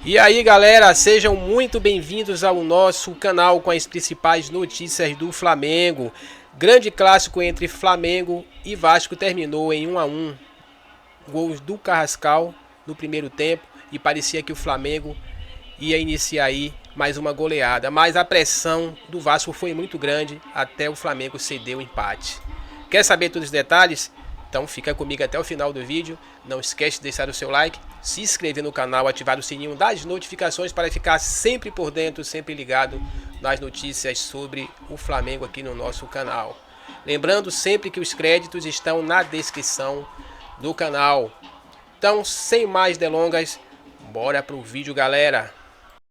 E aí galera, sejam muito bem-vindos ao nosso canal com as principais notícias do Flamengo. Grande clássico entre Flamengo e Vasco terminou em 1-1. Gols do Carrascal no primeiro tempo e parecia que o Flamengo ia iniciar aí mais uma goleada. Mas a pressão do Vasco foi muito grande até o Flamengo ceder o empate. Quer saber todos os detalhes? Então fica comigo até o final do vídeo. Não esquece de deixar o seu like, se inscrever no canal, ativar o sininho das notificações para ficar sempre por dentro, sempre ligado nas notícias sobre o Flamengo aqui no nosso canal. Lembrando sempre que os créditos estão na descrição do canal. Então, sem mais delongas, bora pro vídeo, galera.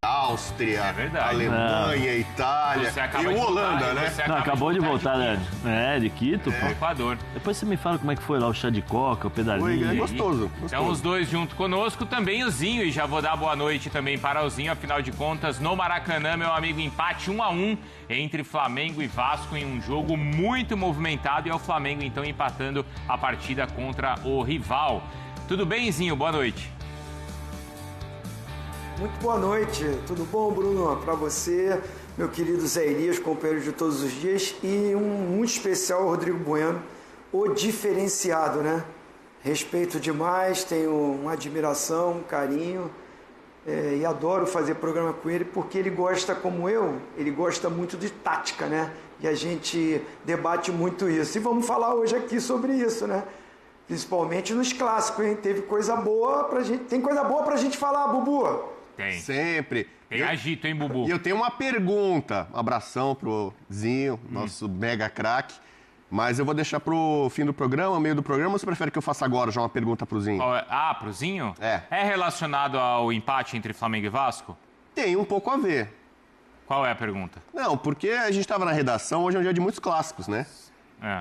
Áustria, Alemanha, Itália e o Holanda, né? Não, acabou de voltar, né? De Quito, pô. Equador. Depois você me fala como é que foi lá o chá de coca, o pedalinho. É gostoso. Então os dois junto conosco, também o Zinho, e já vou dar boa noite também para o Zinho, afinal de contas, no Maracanã, meu amigo, empate 1-1 entre Flamengo e Vasco em um jogo muito movimentado, e é o Flamengo então empatando a partida contra o rival. Tudo bem, Zinho? Boa noite. Muito boa noite, tudo bom, Bruno? Para você, meu querido Zé Elias, companheiro de todos os dias, e um muito especial, Rodrigo Bueno, o diferenciado, né? Respeito demais, tenho uma admiração, um carinho, e adoro fazer programa com ele, porque ele gosta, como eu, ele gosta muito de tática, né? E a gente debate muito isso. E vamos falar hoje aqui sobre isso, né? Principalmente nos clássicos, hein? Teve coisa boa pra gente, tem coisa boa pra gente falar, Bubu? Tem. Sempre. Tem agito, hein, Bubu? E eu tenho uma pergunta. Um abração pro Zinho, nosso mega craque. Mas eu vou deixar pro fim do programa, meio do programa, ou você prefere que eu faça agora já uma pergunta pro Zinho? Pro Zinho? É. É relacionado ao empate entre Flamengo e Vasco? Tem um pouco a ver. Qual é a pergunta? Não, porque a gente estava na redação, hoje é um dia de muitos clássicos, né?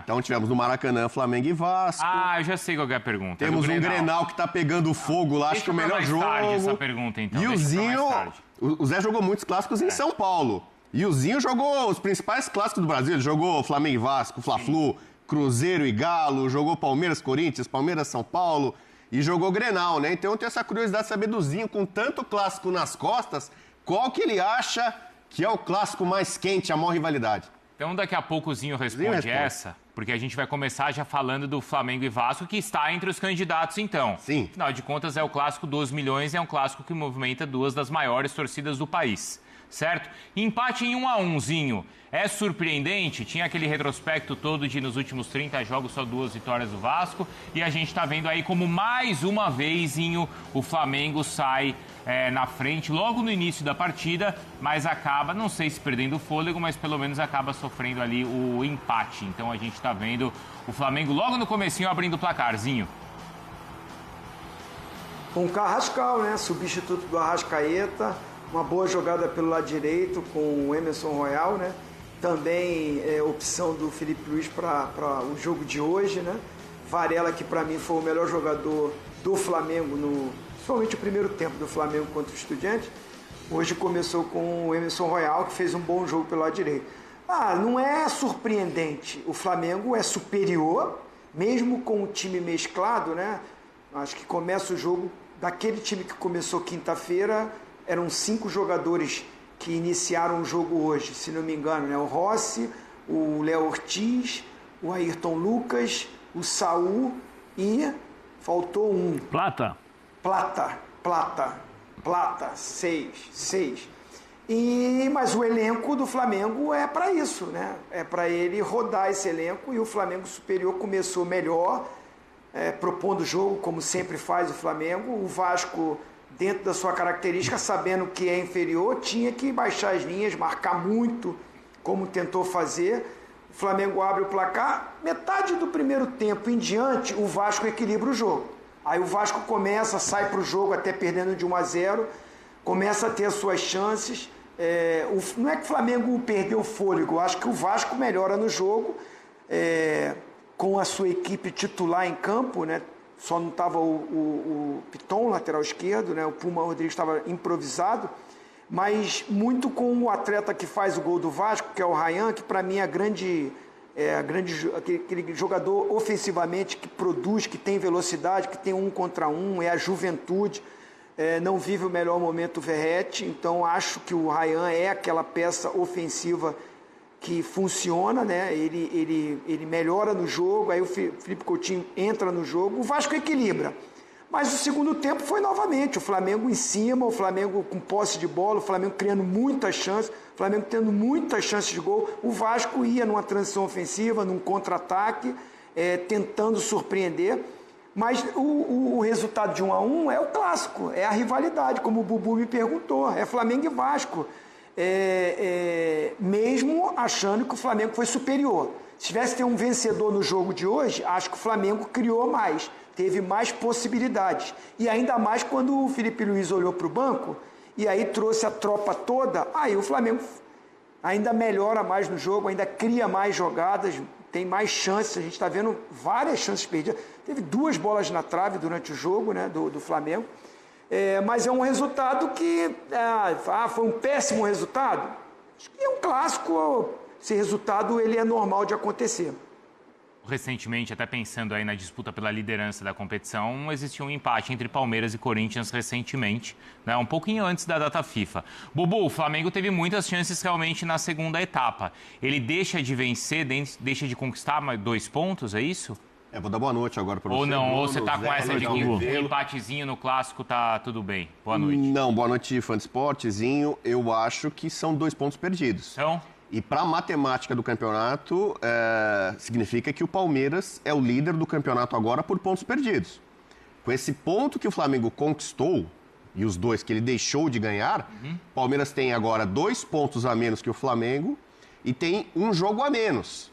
Então tivemos no Maracanã, Flamengo e Vasco. Eu já sei qual é a pergunta. Temos um Grenal que tá pegando fogo lá, acho que o melhor jogo. Tarde essa pergunta, então. E o Zinho, o Zé jogou muitos clássicos em São Paulo. E o Zinho jogou os principais clássicos do Brasil. Ele jogou Flamengo e Vasco, Fla-Flu, Cruzeiro e Galo, jogou Palmeiras, Corinthians, Palmeiras, São Paulo e jogou Grenal, né? Então eu tenho essa curiosidade de saber do Zinho, com tanto clássico nas costas, qual que ele acha que é o clássico mais quente, a maior rivalidade? Então daqui a pouco o Zinho responde essa, porque a gente vai começar já falando do Flamengo e Vasco, que está entre os candidatos então. Sim. Afinal de contas é o clássico dos milhões, é um clássico que movimenta duas das maiores torcidas do país, certo? Empate em 1-1, Zinho. É surpreendente? Tinha aquele retrospecto todo de nos últimos 30 jogos só 2 vitórias do Vasco, e a gente está vendo aí como mais uma vez, Zinho, o Flamengo sai na frente logo no início da partida, mas acaba, não sei se perdendo o fôlego, mas pelo menos acaba sofrendo ali o empate. Então a gente está vendo o Flamengo logo no comecinho abrindo o placarzinho. Com o Carrascal, né? Substituto do Arrascaeta, uma boa jogada pelo lado direito com o Emerson Royal, né? Também opção do Felipe Luiz para o jogo de hoje, né? Varela, que para mim foi o melhor jogador do Flamengo, principalmente o primeiro tempo do Flamengo contra o Estudiantes. Hoje começou com o Emerson Royal, que fez um bom jogo pelo lado direito. Não é surpreendente. O Flamengo é superior, mesmo com o time mesclado, né? Acho que começa o jogo daquele time que começou quinta-feira, eram 5 jogadores que iniciaram o jogo hoje, se não me engano, né? O Rossi, o Léo Ortiz, o Ayrton Lucas, o Saul e faltou um. Plata, 6. Mas o elenco do Flamengo é para isso, né? É para ele rodar esse elenco, e o Flamengo superior começou melhor, propondo o jogo, como sempre faz o Flamengo. O Vasco, dentro da sua característica, sabendo que é inferior, tinha que baixar as linhas, marcar muito, como tentou fazer. O Flamengo abre o placar, metade do primeiro tempo em diante, o Vasco equilibra o jogo. Aí o Vasco sai para o jogo até perdendo de 1-0, começa a ter as suas chances. Não é que o Flamengo perdeu o fôlego, eu acho que o Vasco melhora no jogo, com a sua equipe titular em campo, né? Só não estava o Piton, lateral esquerdo, né? O Puma Rodrigues estava improvisado, mas muito com o atleta que faz o gol do Vasco, que é o Ryan, que para mim é aquele jogador ofensivamente que produz, que tem velocidade, que tem 1 contra 1, é a juventude. não vive o melhor momento o Verratti, então acho que o Ryan é aquela peça ofensiva que funciona, né? Ele melhora no jogo, aí o Felipe Coutinho entra no jogo, o Vasco equilibra. Mas o segundo tempo foi novamente o Flamengo em cima, o Flamengo com posse de bola, o Flamengo criando muitas chances, o Flamengo tendo muitas chances de gol. O Vasco ia numa transição ofensiva, num contra-ataque, tentando surpreender. Mas o resultado de 1-1 é o clássico, é a rivalidade, como o Bubu me perguntou, é Flamengo e Vasco. Mesmo achando que o Flamengo foi superior. Se tivesse ter um vencedor no jogo de hoje, acho que o Flamengo criou mais, teve mais possibilidades. E ainda mais quando o Felipe Luiz olhou para o banco e aí trouxe a tropa toda, aí o Flamengo ainda melhora mais no jogo, ainda cria mais jogadas, tem mais chances. A gente está vendo várias chances perdidas. Teve 2 bolas na trave durante o jogo, né, do Flamengo. Mas é um resultado que foi um péssimo resultado. Acho que é um clássico. Esse resultado ele é normal de acontecer. Recentemente, até pensando aí na disputa pela liderança da competição, existiu um empate entre Palmeiras e Corinthians recentemente, né, um pouquinho antes da data FIFA. Bubu, o Flamengo teve muitas chances realmente na segunda etapa. Ele deixa de vencer, deixa de conquistar 2 pontos, é isso? Vou dar boa noite agora para você. Ou não, Bruno, ou você tá com essa de que um Velo. empatezinho no clássico tá tudo bem. Boa noite. Não, boa noite, fã de esportezinho. Eu acho que são 2 pontos perdidos. Então? E para a matemática do campeonato, significa que o Palmeiras é o líder do campeonato agora por pontos perdidos. Com esse ponto que o Flamengo conquistou, e os 2 que ele deixou de ganhar, o Palmeiras tem agora 2 pontos a menos que o Flamengo e tem um jogo a menos.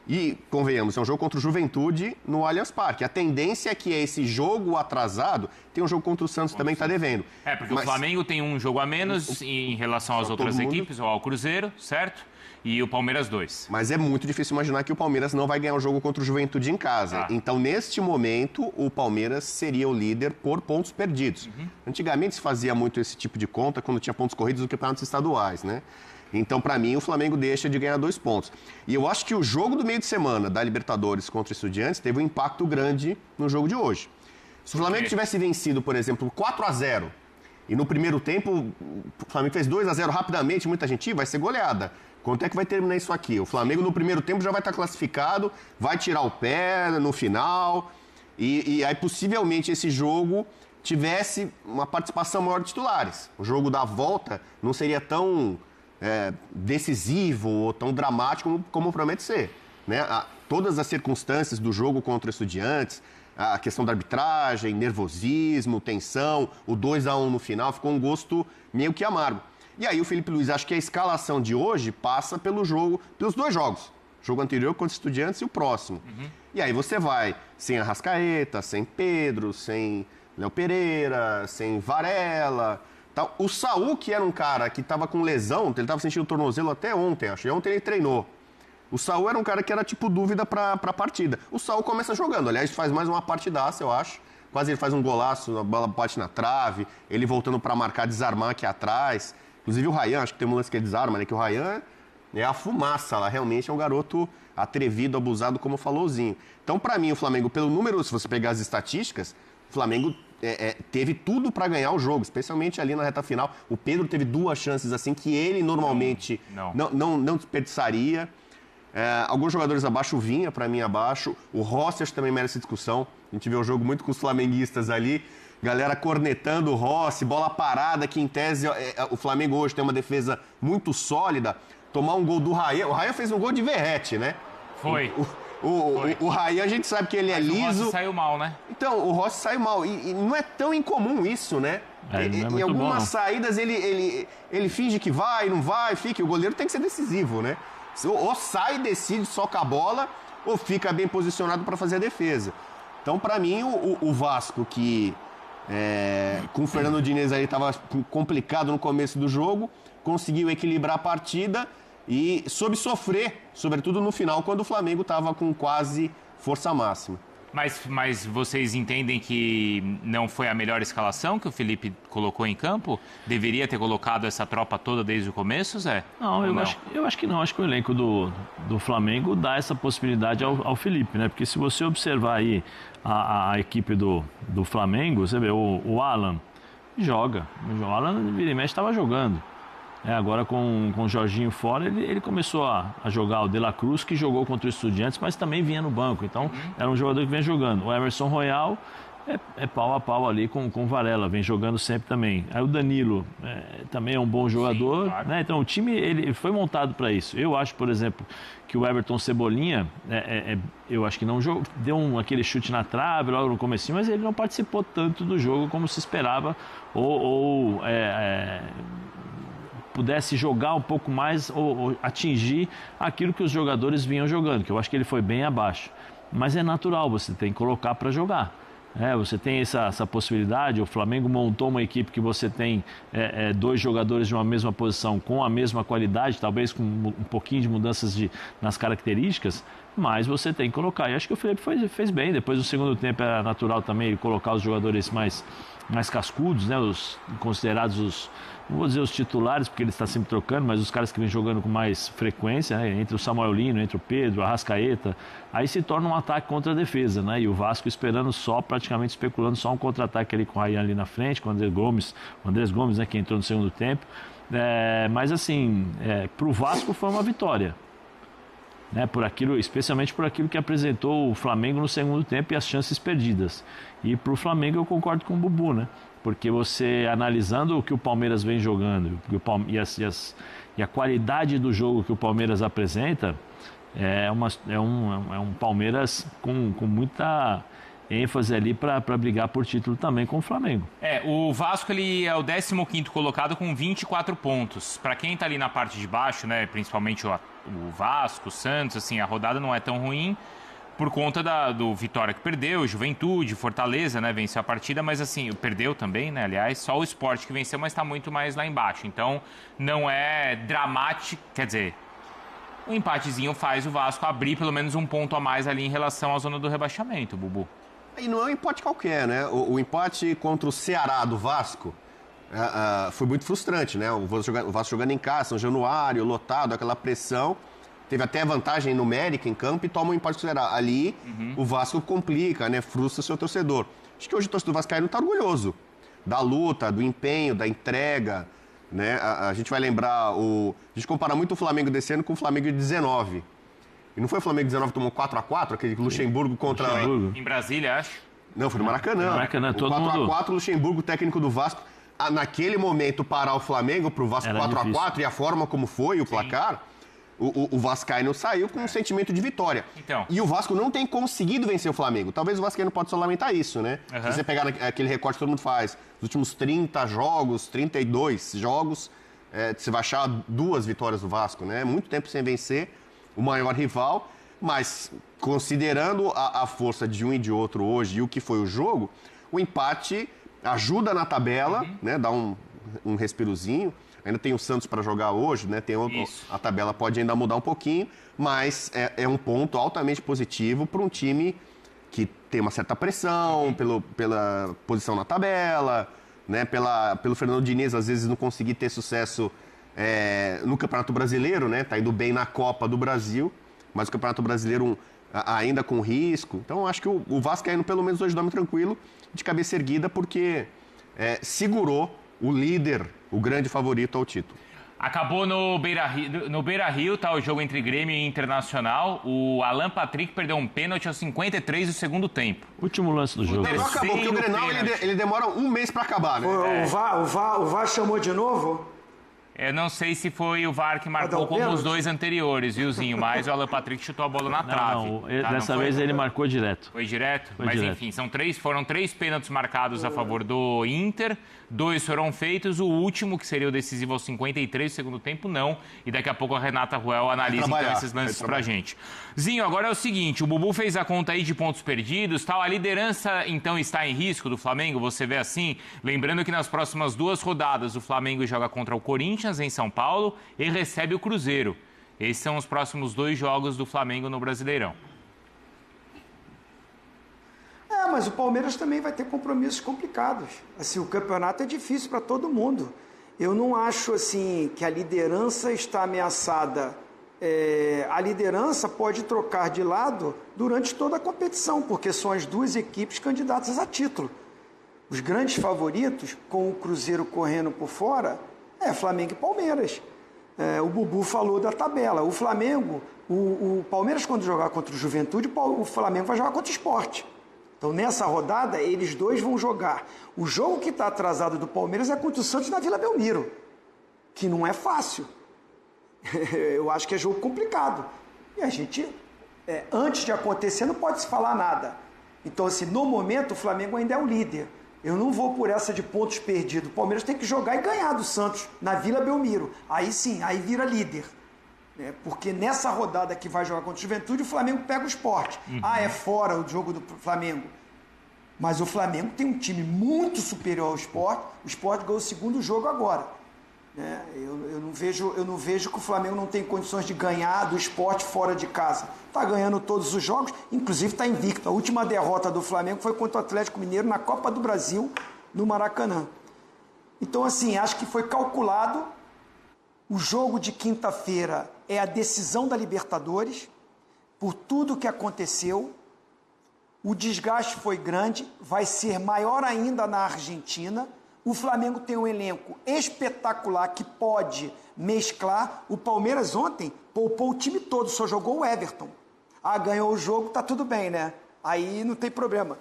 E, convenhamos, é um jogo contra o Juventude no Allianz Parque. A tendência é que esse jogo atrasado tem um jogo contra o Santos também que está devendo. Porque o Flamengo tem um jogo a menos em relação às outras equipes, ou ao Cruzeiro, certo? E o Palmeiras 2. Mas é muito difícil imaginar que o Palmeiras não vai ganhar o jogo contra o Juventude em casa. Então, neste momento, o Palmeiras seria o líder por pontos perdidos. Antigamente se fazia muito esse tipo de conta quando tinha pontos corridos no campeonatos estaduais, né? Então, para mim, o Flamengo deixa de ganhar 2 pontos. E eu acho que o jogo do meio de semana da Libertadores contra o Estudiantes teve um impacto grande no jogo de hoje. Se o Flamengo tivesse vencido, por exemplo, 4-0, e no primeiro tempo o Flamengo fez 2-0 rapidamente, muita gente vai ser goleada. Quanto é que vai terminar isso aqui? O Flamengo no primeiro tempo já vai estar classificado, vai tirar o pé no final, e aí possivelmente esse jogo tivesse uma participação maior de titulares. O jogo da volta não seria tão decisivo ou tão dramático como promete ser, né? Todas as circunstâncias do jogo contra Estudiantes, a questão da arbitragem, nervosismo, tensão, o 2-1 no final, ficou um gosto meio que amargo. E aí o Felipe Luiz, acho que a escalação de hoje passa pelos 2 jogos. O jogo anterior contra Estudiantes e o próximo. E aí você vai sem Arrascaeta, sem Pedro, sem Léo Pereira, sem Varela. Tal. O Saul, que era um cara que estava com lesão, ele estava sentindo o tornozelo até ontem, acho. E ontem ele treinou. O Saul era um cara que era tipo dúvida para a partida. O Saul começa jogando, aliás, faz mais uma partidaça, eu acho. Quase ele faz um golaço, a bola bate na trave, ele voltando para marcar, desarmar aqui atrás. Inclusive o Ryan, acho que tem um lance que ele desarma, né? Que o Ryan é a fumaça lá, realmente é um garoto atrevido, abusado, como falou o Zinho. Então, para mim, o Flamengo, pelo número, se você pegar as estatísticas, o Flamengo teve tudo para ganhar o jogo, especialmente ali na reta final. O Pedro teve 2 chances assim que ele normalmente não desperdiçaria. Alguns jogadores abaixo, o Vinha, para mim, abaixo. O Rossi também merece discussão. A gente vê um jogo muito com os flamenguistas ali. Galera cornetando o Rossi, bola parada, que em tese o Flamengo hoje tem uma defesa muito sólida. Tomar um gol do Ryan. O Ryan fez um gol de Verratti, né? Foi. O Ryan, a gente sabe que ele é liso. O Rossi saiu mal, né? Então, o Rossi saiu mal. E não é tão incomum isso, né? Em algumas saídas ele finge que vai, não vai, fica. O goleiro tem que ser decisivo, né? Ou sai, decide, soca a bola, ou fica bem posicionado para fazer a defesa. Então, para mim, o Vasco, que com o Fernando Diniz aí estava complicado no começo do jogo, conseguiu equilibrar a partida e soube sofrer, sobretudo no final, quando o Flamengo estava com quase força máxima. Mas vocês entendem que não foi a melhor escalação que o Felipe colocou em campo? Deveria ter colocado essa tropa toda desde o começo, Zé? Não, eu acho que não. Acho que o elenco do Flamengo dá essa possibilidade ao Felipe, né? Porque se você observar aí a equipe do Flamengo, você vê o Alan, Joga. O Alan vira e mexe estava jogando. Agora com o Jorginho fora, ele começou a jogar o De La Cruz, que jogou contra o Estudiantes, mas também vinha no banco. Então, era um jogador que vinha jogando. O Emerson Royal é pau a pau ali com o Varela, vem jogando sempre também. Aí o Danilo também é um bom jogador. Sim, claro. Né? Então, o time ele foi montado para isso. Eu acho, por exemplo, que o Everton Cebolinha, eu acho que não jogou, deu aquele chute na trave logo no comecinho, mas ele não participou tanto do jogo como se esperava, ou pudesse jogar um pouco mais ou atingir aquilo que os jogadores vinham jogando, que eu acho que ele foi bem abaixo. Mas é natural, você tem que colocar para jogar. Você tem essa possibilidade. O Flamengo montou uma equipe que você tem 2 jogadores de uma mesma posição com a mesma qualidade, talvez com um pouquinho de mudanças nas características, mas você tem que colocar. E acho que o Felipe fez bem. Depois do segundo tempo é natural também ele colocar os jogadores mais cascudos, né? Os considerados não vou dizer os titulares, porque ele está sempre trocando, mas os caras que vêm jogando com mais frequência, né? Entre o Samuel Lino, entre o Pedro, a Arrascaeta, aí se torna um ataque contra a defesa, né? E o Vasco esperando praticamente especulando só um contra-ataque ali com o Ryan ali na frente, com o Andrés Gomes, né? Que entrou no segundo tempo. Mas assim, para o Vasco foi uma vitória. Né, especialmente por aquilo que apresentou o Flamengo no segundo tempo e as chances perdidas. E para o Flamengo eu concordo com o Bubu, né? Porque você, analisando o que o Palmeiras vem jogando e a qualidade do jogo que o Palmeiras apresenta, é um Palmeiras com muita ênfase ali para brigar por título também com o Flamengo. O Vasco ele é o 15º colocado com 24 pontos. Para quem está ali na parte de baixo, né, principalmente o Vasco, o Santos, assim, a rodada não é tão ruim por conta do Vitória que perdeu, Juventude, Fortaleza, né, venceu a partida, mas assim, perdeu também, né, aliás, só o Sport que venceu, mas está muito mais lá embaixo. Então, não é dramático, quer dizer, o empatezinho faz o Vasco abrir pelo menos um ponto a mais ali em relação à zona do rebaixamento, Bubu. E não é um empate qualquer, né? O empate contra o Ceará do Vasco foi muito frustrante, né? O Vasco jogando em casa, São Januário, lotado, aquela pressão. Teve até vantagem numérica em campo e toma um empate do Ceará. Ali, o Vasco complica, né? Frustra o seu torcedor. Acho que hoje o torcedor vascaíno está orgulhoso da luta, do empenho, da entrega, né? A gente vai lembrar, a gente compara muito o Flamengo desse ano com o Flamengo de 19. E não foi o Flamengo 19 que tomou 4x4, aquele Luxemburgo contra... Em Brasília, acho. Não, foi no Maracanã. Maracanã, todo 4x4, Luxemburgo, técnico do Vasco. Naquele momento, parar o Flamengo pro Vasco 4x4 e a forma como foi o placar, o vascaíno saiu com um sentimento de vitória. Então. E o Vasco não tem conseguido vencer o Flamengo. Talvez o vascaíno possa só lamentar isso, né? Se você pegar aquele recorte que todo mundo faz, os últimos 30 jogos, 32 jogos, você vai achar 2 vitórias do Vasco, né? Muito tempo sem vencer o maior rival, mas considerando a força de um e de outro hoje e o que foi o jogo, o empate ajuda na tabela, né? Dá um respirozinho. Ainda tem o Santos para jogar hoje, né? A tabela pode ainda mudar um pouquinho, mas é um ponto altamente positivo para um time que tem uma certa pressão pela posição na tabela, né? Pelo Fernando Diniz, às vezes, não conseguir ter sucesso no Campeonato Brasileiro, né? Tá indo bem na Copa do Brasil, mas o Campeonato Brasileiro ainda com risco. Então, acho que o Vascaíno, pelo menos hoje, dorme tranquilo, de cabeça erguida, porque segurou o líder, o grande favorito ao título. Acabou no Beira-Rio, tá o jogo entre Grêmio e Internacional. O Alan Patrick perdeu um pênalti aos 53 do segundo tempo. Último lance do jogo. Não acabou, porque o Grenal ele demora um mês para acabar, né? O VAR chamou de novo? Eu não sei se foi o VAR que marcou como os 2 anteriores, viu, Zinho? Mas o Alan Patrick chutou a bola na trave. Dessa vez ele marcou direto. Foi direto? Mas enfim, foram 3 pênaltis marcados a favor do Inter, 2 foram feitos, o último, que seria o decisivo aos 53 do segundo tempo, não. E daqui a pouco a Renata Ruel analisa então esses lances pra gente. Zinho, agora é o seguinte, o Bubu fez a conta aí de pontos perdidos, tal. A liderança, então, está em risco do Flamengo, você vê assim? Lembrando que nas próximas 2 rodadas o Flamengo joga contra o Corinthians em São Paulo e recebe o Cruzeiro. Esses são os próximos 2 jogos do Flamengo no Brasileirão. Mas o Palmeiras também vai ter compromissos complicados. Assim, o campeonato é difícil para todo mundo. Eu não acho assim que a liderança está ameaçada. A liderança pode trocar de lado durante toda a competição, porque são as 2 equipes candidatas a título. Os grandes favoritos, com o Cruzeiro correndo por fora, é Flamengo e Palmeiras. O Bubu falou da tabela. O Flamengo, o Palmeiras quando jogar contra o Juventude, o Flamengo vai jogar contra o Sport. Então nessa rodada, eles dois vão jogar. O jogo que está atrasado do Palmeiras é contra o Santos na Vila Belmiro, que não é fácil. Eu acho que é jogo complicado. E a gente, antes de acontecer, não pode se falar nada. Então, assim, no momento, o Flamengo ainda é o líder. Eu não vou por essa de pontos perdidos. O Palmeiras tem que jogar e ganhar do Santos na Vila Belmiro. Aí sim, aí vira líder. Porque nessa rodada que vai jogar contra o Juventude, o Flamengo pega o Sport. É fora o jogo do Flamengo. Mas o Flamengo tem um time muito superior ao Sport. O Sport ganhou o segundo jogo agora. Eu não vejo que o Flamengo não tem condições de ganhar do Sport fora de casa. Está ganhando todos os jogos, inclusive está invicto. A última derrota do Flamengo foi contra o Atlético Mineiro na Copa do Brasil, no Maracanã. Então, assim, acho que foi calculado. O jogo de quinta-feira é a decisão da Libertadores, por tudo que aconteceu. O desgaste foi grande, vai ser maior ainda na Argentina. O Flamengo tem um elenco espetacular que pode mesclar. O Palmeiras ontem poupou o time todo, só jogou o Everton. Ganhou o jogo, tá tudo bem, né? Aí não tem problema.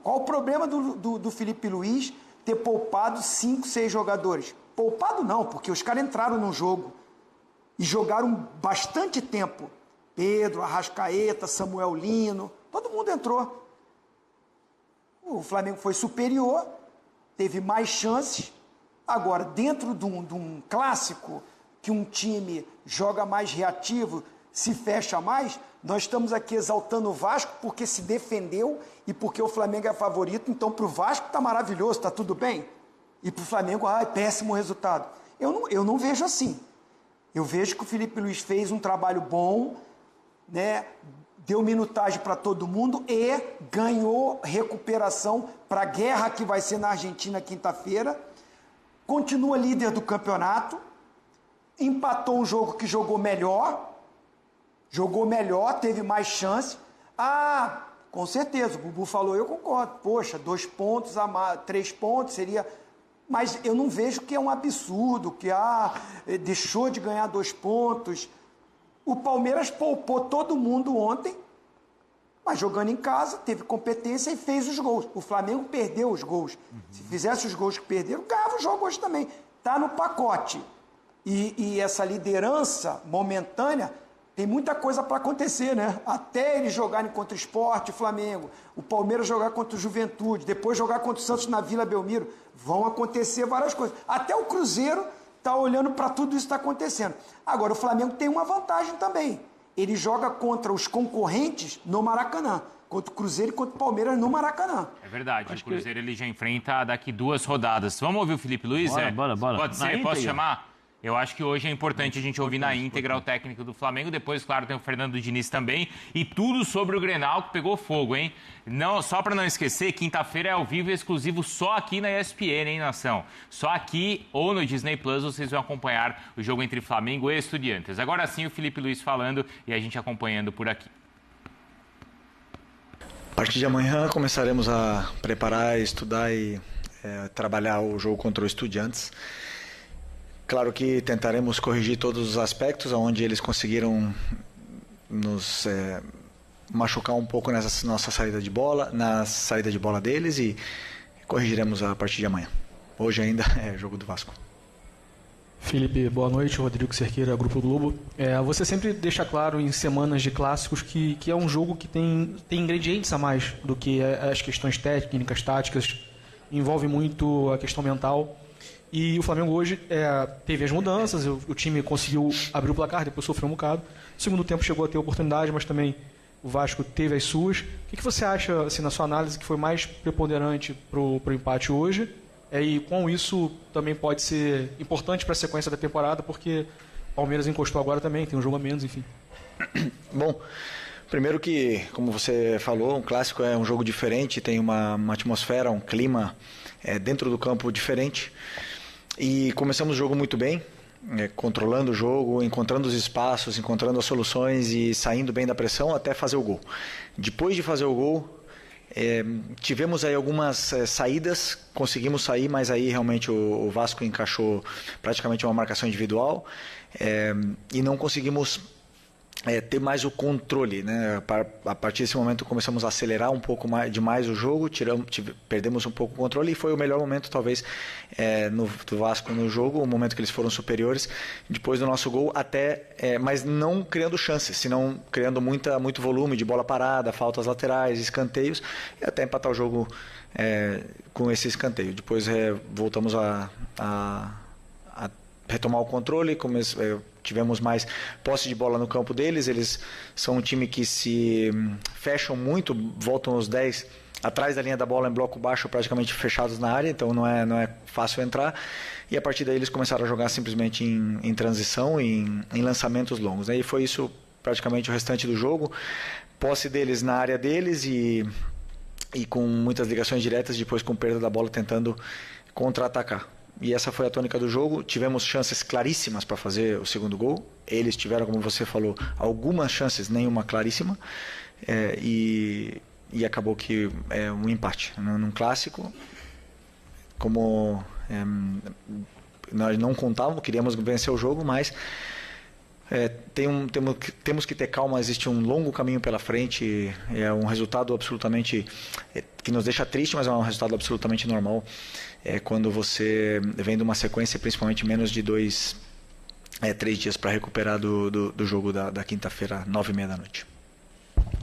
Qual o problema do Felipe Luiz ter poupado 5, 6 jogadores? Poupado não, porque os caras entraram no jogo e jogaram bastante tempo. Pedro, Arrascaeta, Samuel Lino, todo mundo entrou. O Flamengo foi superior, teve mais chances. Agora, dentro de um clássico, que um time joga mais reativo, se fecha mais, nós estamos aqui exaltando o Vasco porque se defendeu e porque o Flamengo é favorito. Então, para o Vasco está maravilhoso, está tudo bem. E para o Flamengo, é péssimo resultado. Eu não vejo assim. Eu vejo que o Felipe Luiz fez um trabalho bom, né? Deu minutagem para todo mundo e ganhou recuperação para a guerra que vai ser na Argentina quinta-feira. Continua líder do campeonato. Empatou um jogo que jogou melhor, teve mais chance. Com certeza, o Bubu falou, eu concordo. Poxa, 2 pontos, 3 pontos seria... Mas eu não vejo que é um absurdo, que deixou de ganhar 2 pontos. O Palmeiras poupou todo mundo ontem, mas jogando em casa, teve competência e fez os gols. O Flamengo perdeu os gols. Se fizesse os gols que perderam, ganhava o jogo hoje também. Está no pacote. E essa liderança momentânea, tem muita coisa para acontecer, né? Até eles jogarem contra o Sport, o Flamengo, o Palmeiras jogar contra o Juventude, depois jogar contra o Santos na Vila Belmiro, vão acontecer várias coisas. Até o Cruzeiro está olhando para tudo isso que está acontecendo. Agora, o Flamengo tem uma vantagem também. Ele joga contra os concorrentes no Maracanã. Contra o Cruzeiro e contra o Palmeiras no Maracanã. É verdade, o Cruzeiro ele já enfrenta daqui 2 rodadas. Vamos ouvir o Felipe Luiz? Bora. Pode ser? Posso chamar? Eu acho que hoje é importante a gente ouvir na íntegra o técnico do Flamengo. Depois, claro, tem o Fernando Diniz também. E tudo sobre o Grenal que pegou fogo, hein? Não, só para não esquecer, quinta-feira é ao vivo e exclusivo só aqui na ESPN, hein, nação? Só aqui ou no Disney Plus vocês vão acompanhar o jogo entre Flamengo e Estudiantes. Agora sim, o Felipe Luiz falando e a gente acompanhando por aqui. A partir de amanhã começaremos a preparar, estudar e trabalhar o jogo contra o Estudiantes. Claro que tentaremos corrigir todos os aspectos onde eles conseguiram nos machucar um pouco nessa nossa saída de bola, na saída de bola deles, e corrigiremos a partir de amanhã. Hoje ainda é jogo do Vasco. Felipe, boa noite. Rodrigo Cerqueira, Grupo Globo. Você sempre deixa claro em semanas de clássicos que é um jogo que tem ingredientes a mais do que as questões técnicas, táticas. Envolve muito a questão mental. E o Flamengo hoje teve as mudanças, o time conseguiu abrir o placar, depois sofreu um bocado. No segundo tempo chegou a ter oportunidade, mas também o Vasco teve as suas. O que você acha, assim, na sua análise, que foi mais preponderante para o empate hoje? E com isso também pode ser importante para a sequência da temporada, porque o Palmeiras encostou agora também, tem um jogo a menos, enfim. Bom, primeiro que, como você falou, um clássico é um jogo diferente, tem uma atmosfera, um clima dentro do campo diferente. E começamos o jogo muito bem, controlando o jogo, encontrando os espaços, encontrando as soluções e saindo bem da pressão até fazer o gol. Depois de fazer o gol, Tivemos aí algumas saídas, conseguimos sair, mas aí realmente o Vasco encaixou praticamente uma marcação individual e não conseguimos ter mais o controle, né? A partir desse momento começamos a acelerar um pouco demais o jogo, perdemos um pouco o controle e foi o melhor momento talvez do Vasco no jogo, o momento que eles foram superiores, depois do nosso gol mas não criando chances, senão criando muito volume de bola parada, faltas laterais, escanteios e até empatar o jogo com esse escanteio. Depois voltamos a retomar o controle, tivemos mais posse de bola no campo deles, eles são um time que se fecham muito, voltam os 10 atrás da linha da bola em bloco baixo, praticamente fechados na área, então não é fácil entrar, e a partir daí eles começaram a jogar simplesmente em transição, em lançamentos longos, né? E foi isso praticamente o restante do jogo, posse deles na área deles e com muitas ligações diretas, depois com perda da bola tentando contra-atacar. E essa foi a tônica do jogo. Tivemos chances claríssimas para fazer o segundo gol. Eles tiveram, como você falou, algumas chances, nenhuma claríssima. E acabou que um empate num clássico. Como nós não contávamos, queríamos vencer o jogo, mas temos que ter calma. Existe um longo caminho pela frente. É um resultado absolutamente que nos deixa triste, mas é um resultado absolutamente normal. Quando você vem de uma sequência, principalmente menos de 3 dias para recuperar do jogo da quinta-feira, 9h30 da noite.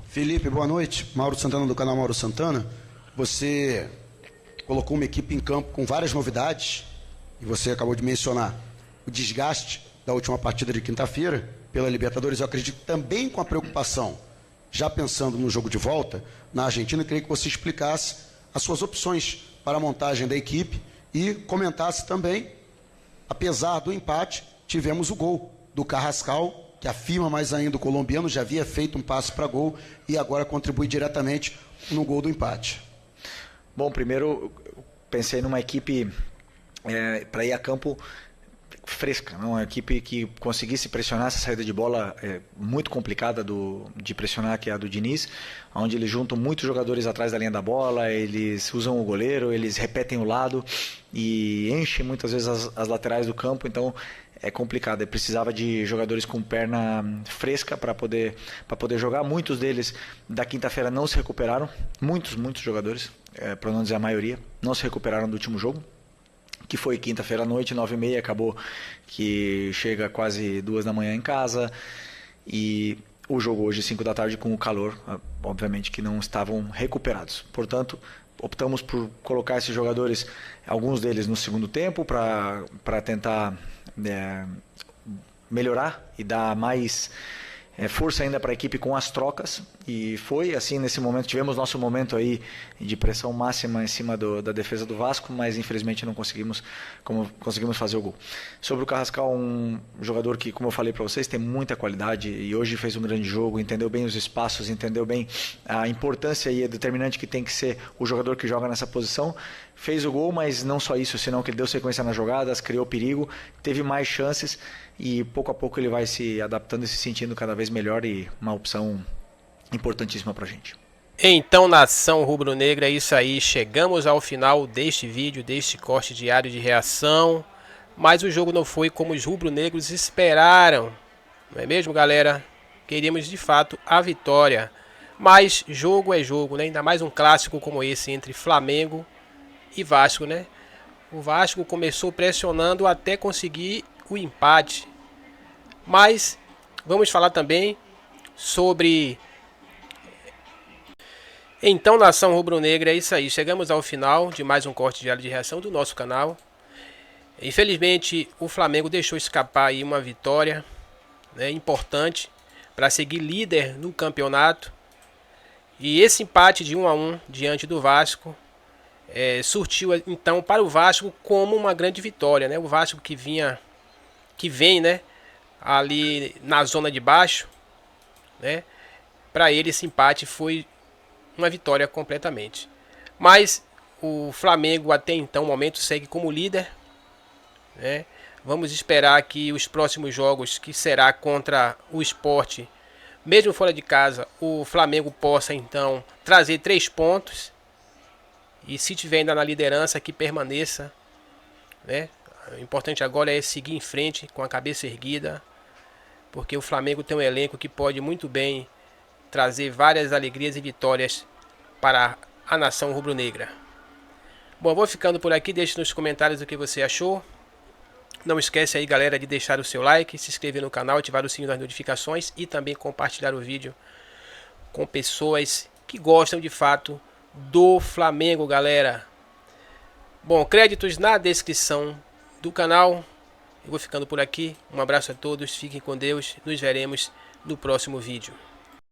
Felipe, boa noite. Mauro Santana, do canal Mauro Santana. Você colocou uma equipe em campo com várias novidades e você acabou de mencionar o desgaste da última partida de quinta-feira pela Libertadores. Eu acredito também com a preocupação, já pensando no jogo de volta na Argentina, eu queria que você explicasse as suas opções para a montagem da equipe e comentasse também, apesar do empate, tivemos o gol do Carrascal, que afirma mais ainda o colombiano, já havia feito um passe para gol e agora contribui diretamente no gol do empate. Bom, primeiro pensei numa equipe para ir a campo fresca, não? Uma equipe que conseguisse pressionar essa saída de bola muito complicada de pressionar, que é a do Diniz, onde eles juntam muitos jogadores atrás da linha da bola, eles usam o goleiro, eles repetem o lado e enchem muitas vezes as laterais do campo, então é complicado. Eu precisava de jogadores com perna fresca para poder jogar. Muitos deles da quinta-feira não se recuperaram, muitos jogadores, para não dizer a maioria, não se recuperaram do último jogo, que foi quinta-feira à noite, 9h30, acabou que chega quase 2 da manhã em casa, e o jogo hoje, 5 da tarde, com o calor, obviamente que não estavam recuperados. Portanto, optamos por colocar esses jogadores, alguns deles no segundo tempo, para tentar melhorar e dar mais força ainda para a equipe com as trocas, e foi assim. Nesse momento tivemos nosso momento aí de pressão máxima em cima da defesa do Vasco, mas infelizmente não conseguimos fazer o gol. Sobre o Carrascal, um jogador que, como eu falei para vocês, tem muita qualidade e hoje fez um grande jogo, entendeu bem os espaços, entendeu bem a importância e a determinante que tem que ser o jogador que joga nessa posição. Fez o gol, mas não só isso, senão que ele deu sequência nas jogadas, criou perigo, teve mais chances e pouco a pouco ele vai se adaptando e se sentindo cada vez melhor, e uma opção importantíssima pra gente. Então, nação rubro-negra, é isso aí. Chegamos ao final deste vídeo, deste corte diário de reação. Mas o jogo não foi como os rubro-negros esperaram. Não é mesmo, galera? Queríamos de fato a vitória. Mas jogo é jogo, né? Ainda mais um clássico como esse entre Flamengo e Vasco, né? O Vasco começou pressionando até conseguir o empate. Mas vamos falar também sobre... Então, nação rubro-negra, é isso aí. Chegamos ao final de mais um corte diário de reação do nosso canal. Infelizmente, o Flamengo deixou escapar aí uma vitória, né, importante para seguir líder no campeonato. E esse empate de 1-1 diante do Vasco surtiu então para o Vasco como uma grande vitória, né? O Vasco que vem, né, ali na zona de baixo, né? Para ele esse empate foi uma vitória completamente. Mas o Flamengo até então, momento, segue como líder, né? Vamos esperar que os próximos jogos, que será contra o Sport, mesmo fora de casa, o Flamengo possa então trazer 3 pontos. E se tiver ainda na liderança, que permaneça, né? O importante agora é seguir em frente com a cabeça erguida, porque o Flamengo tem um elenco que pode muito bem trazer várias alegrias e vitórias para a nação rubro-negra. Bom, vou ficando por aqui, deixe nos comentários o que você achou. Não esquece aí, galera, de deixar o seu like, se inscrever no canal, ativar o sininho das notificações e também compartilhar o vídeo com pessoas que gostam de fato do Flamengo, galera. Bom, créditos na descrição do canal. Eu vou ficando por aqui. Um abraço a todos, fiquem com Deus. Nos veremos no próximo vídeo.